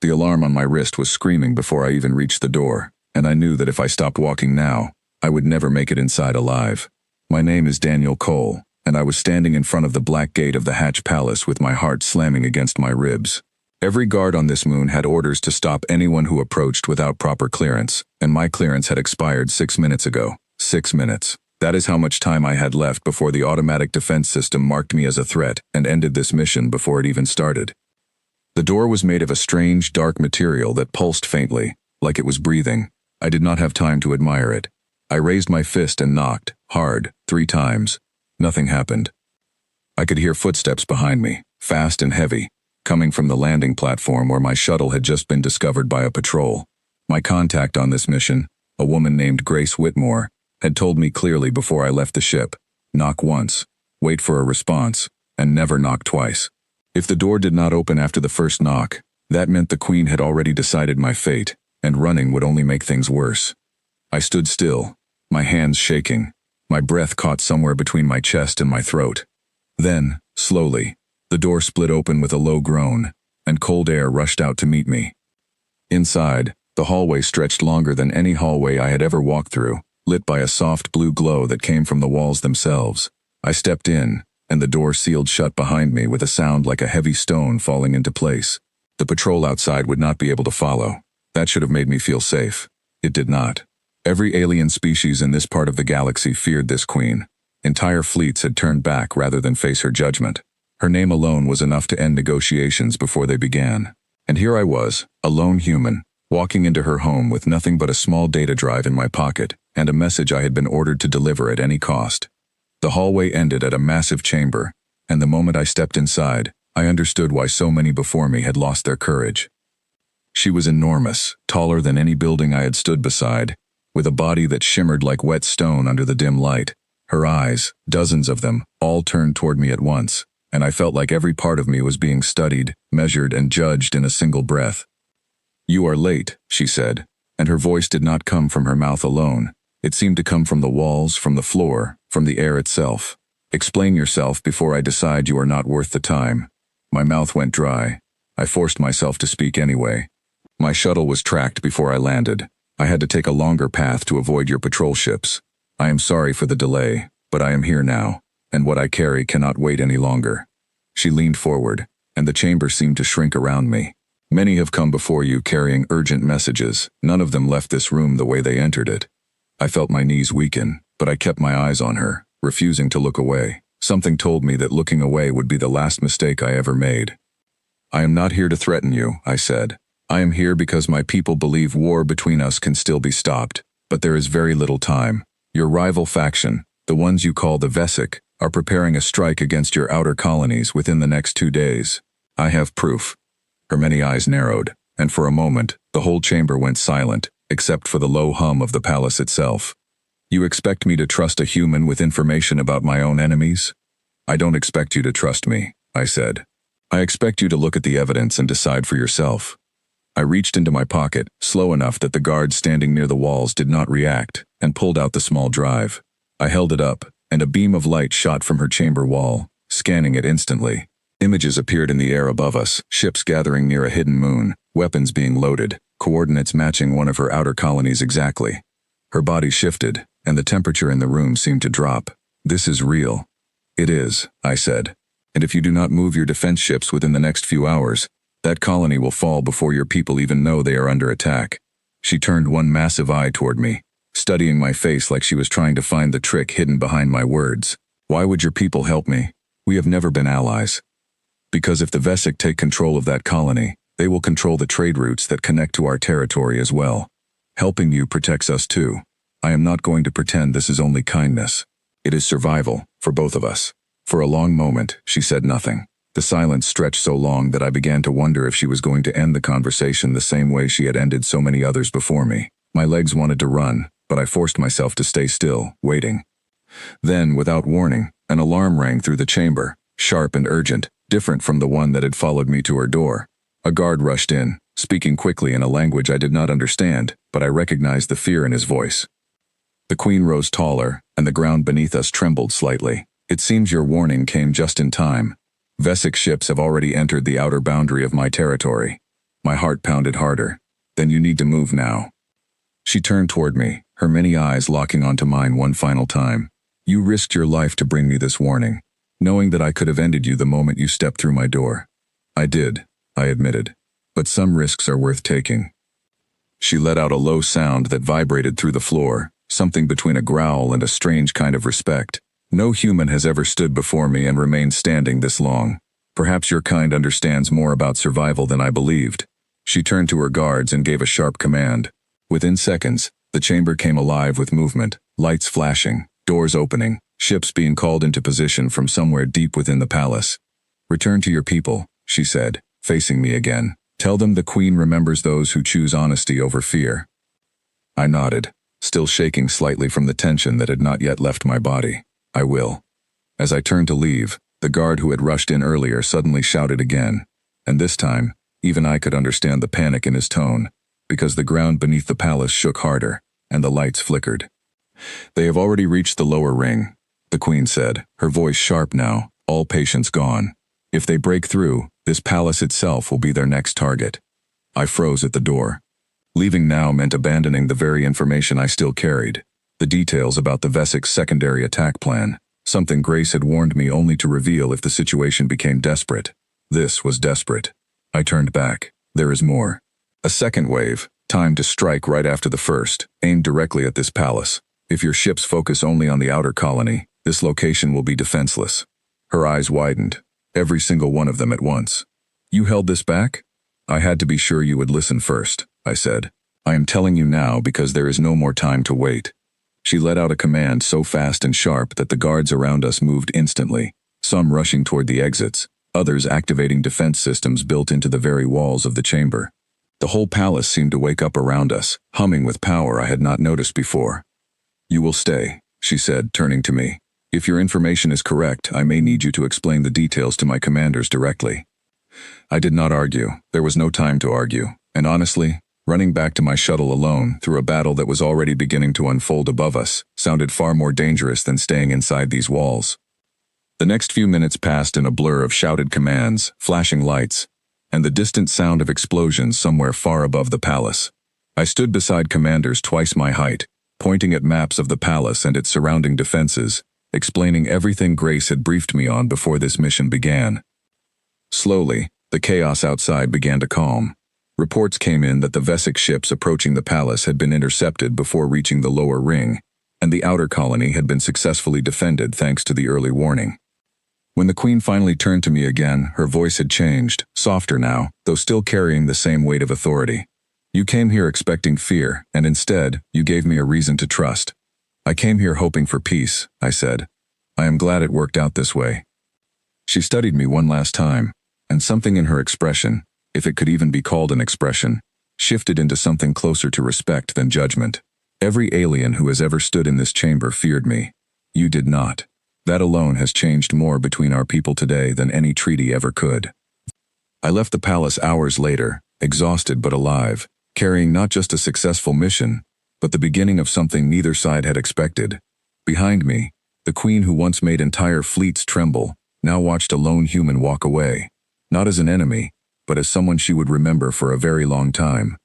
The alarm on my wrist was screaming before I even reached the door, and I knew that if I stopped walking now, I would never make it inside alive. My name is Daniel Cole, and I was standing in front of the black gate of the Hatch Palace with my heart slamming against my ribs. Every guard on this moon had orders to stop anyone who approached without proper clearance, and my clearance had expired 6 minutes ago. 6 minutes. That is how much time I had left before the automatic defense system marked me as a threat and ended this mission before it even started. The door was made of a strange, dark material that pulsed faintly, like it was breathing. I did not have time to admire it. I raised my fist and knocked, hard, 3 times. Nothing happened. I could hear footsteps behind me, fast and heavy, coming from the landing platform where my shuttle had just been discovered by a patrol. My contact on this mission, a woman named Grace Whitmore, had told me clearly before I left the ship, knock once, wait for a response, and never knock twice. If the door did not open after the first knock, that meant the Queen had already decided my fate, and running would only make things worse. I stood still, my hands shaking, my breath caught somewhere between my chest and my throat. Then, slowly, the door split open with a low groan, and cold air rushed out to meet me. Inside, the hallway stretched longer than any hallway I had ever walked through, lit by a soft blue glow that came from the walls themselves. I stepped in, and the door sealed shut behind me with a sound like a heavy stone falling into place. The patrol outside would not be able to follow. That should have made me feel safe. It did not. Every alien species in this part of the galaxy feared this Queen. Entire fleets had turned back rather than face her judgment. Her name alone was enough to end negotiations before they began. And here I was, a lone human, walking into her home with nothing but a small data drive in my pocket and a message I had been ordered to deliver at any cost. The hallway ended at a massive chamber, and the moment I stepped inside, I understood why so many before me had lost their courage. She was enormous, taller than any building I had stood beside, with a body that shimmered like wet stone under the dim light. Her eyes, dozens of them, all turned toward me at once, and I felt like every part of me was being studied, measured, and judged in a single breath. "You are late," she said, and her voice did not come from her mouth alone. It seemed to come from the walls, from the floor, from the air itself. "Explain yourself before I decide you are not worth the time." My mouth went dry. I forced myself to speak anyway. "My shuttle was tracked before I landed. I had to take a longer path to avoid your patrol ships. I am sorry for the delay, but I am here now, and what I carry cannot wait any longer." She leaned forward, and the chamber seemed to shrink around me. "Many have come before you carrying urgent messages. None of them left this room the way they entered it." I felt my knees weaken, but I kept my eyes on her, refusing to look away. Something told me that looking away would be the last mistake I ever made. "I am not here to threaten you," I said. "I am here because my people believe war between us can still be stopped, but there is very little time. Your rival faction, the ones you call the Vesic, are preparing a strike against your outer colonies within the next 2 days. I have proof." Her many eyes narrowed, and for a moment, the whole chamber went silent, except for the low hum of the palace itself. "You expect me to trust a human with information about my own enemies?" "I don't expect you to trust me," I said. "I expect you to look at the evidence and decide for yourself." I reached into my pocket, slow enough that the guards standing near the walls did not react, and pulled out the small drive. I held it up, and a beam of light shot from her chamber wall, scanning it instantly. Images appeared in the air above us, ships gathering near a hidden moon, weapons being loaded, coordinates matching one of her outer colonies exactly. Her body shifted, and the temperature in the room seemed to drop. "This is real." "It is," I said. "And if you do not move your defense ships within the next few hours, that colony will fall before your people even know they are under attack." She turned one massive eye toward me, studying my face like she was trying to find the trick hidden behind my words. "Why would your people help me? We have never been allies." "Because if the Vesic take control of that colony, they will control the trade routes that connect to our territory as well. Helping you protects us too. I am not going to pretend this is only kindness. It is survival, for both of us." For a long moment, she said nothing. The silence stretched so long that I began to wonder if she was going to end the conversation the same way she had ended so many others before me. My legs wanted to run, but I forced myself to stay still, waiting. Then, without warning, an alarm rang through the chamber, sharp and urgent, different from the one that had followed me to her door. A guard rushed in, speaking quickly in a language I did not understand, but I recognized the fear in his voice. The Queen rose taller, and the ground beneath us trembled slightly. "It seems your warning came just in time. Vesic ships have already entered the outer boundary of my territory." My heart pounded harder. Then you need to move now. She turned toward me, her many eyes locking onto mine one final time. You risked your life to bring me this warning, knowing that I could have ended you the moment you stepped through my door. I did, I admitted. But some risks are worth taking. She let out a low sound that vibrated through the floor, something between a growl and a strange kind of respect. No human has ever stood before me and remained standing this long. Perhaps your kind understands more about survival than I believed. She turned to her guards and gave a sharp command. Within seconds, the chamber came alive with movement, lights flashing, doors opening, ships being called into position from somewhere deep within the palace. Return to your people, she said, facing me again. Tell them the Queen remembers those who choose honesty over fear. I nodded, still shaking slightly from the tension that had not yet left my body. I will. As I turned to leave, the guard who had rushed in earlier suddenly shouted again, and this time, even I could understand the panic in his tone, because the ground beneath the palace shook harder, and the lights flickered. They have already reached the lower ring, the Queen said, her voice sharp now, all patience gone. If they break through, this palace itself will be their next target. I froze at the door. Leaving now meant abandoning the very information I still carried, the details about the Vesik's secondary attack plan, something Grace had warned me only to reveal if the situation became desperate. This was desperate. I turned back. There is more. A second wave, timed to strike right after the first, aimed directly at this palace. If your ships focus only on the outer colony, this location will be defenseless. Her eyes widened, every single one of them at once. You held this back? I had to be sure you would listen first, I said. I am telling you now because there is no more time to wait. She let out a command so fast and sharp that the guards around us moved instantly, some rushing toward the exits, others activating defense systems built into the very walls of the chamber. The whole palace seemed to wake up around us, humming with power I had not noticed before. You will stay, she said, turning to me. If your information is correct, I may need you to explain the details to my commanders directly. I did not argue. There was no time to argue, and honestly, running back to my shuttle alone through a battle that was already beginning to unfold above us sounded far more dangerous than staying inside these walls. The next few minutes passed in a blur of shouted commands, flashing lights, and the distant sound of explosions somewhere far above the palace. I stood beside commanders twice my height, pointing at maps of the palace and its surrounding defenses, explaining everything Grace had briefed me on before this mission began. Slowly, the chaos outside began to calm. Reports came in that the Vesik ships approaching the palace had been intercepted before reaching the lower ring, and the outer colony had been successfully defended thanks to the early warning. When the Queen finally turned to me again, her voice had changed, softer now, though still carrying the same weight of authority. You came here expecting fear, and instead, you gave me a reason to trust. I came here hoping for peace, I said. I am glad it worked out this way. She studied me one last time, and something in her expression, if it could even be called an expression, shifted into something closer to respect than judgment. Every alien who has ever stood in this chamber feared me. You did not. That alone has changed more between our people today than any treaty ever could. I left the palace hours later, exhausted but alive, carrying not just a successful mission, but the beginning of something neither side had expected. Behind me, the Queen who once made entire fleets tremble, now watched a lone human walk away, not as an enemy, but as someone she would remember for a very long time.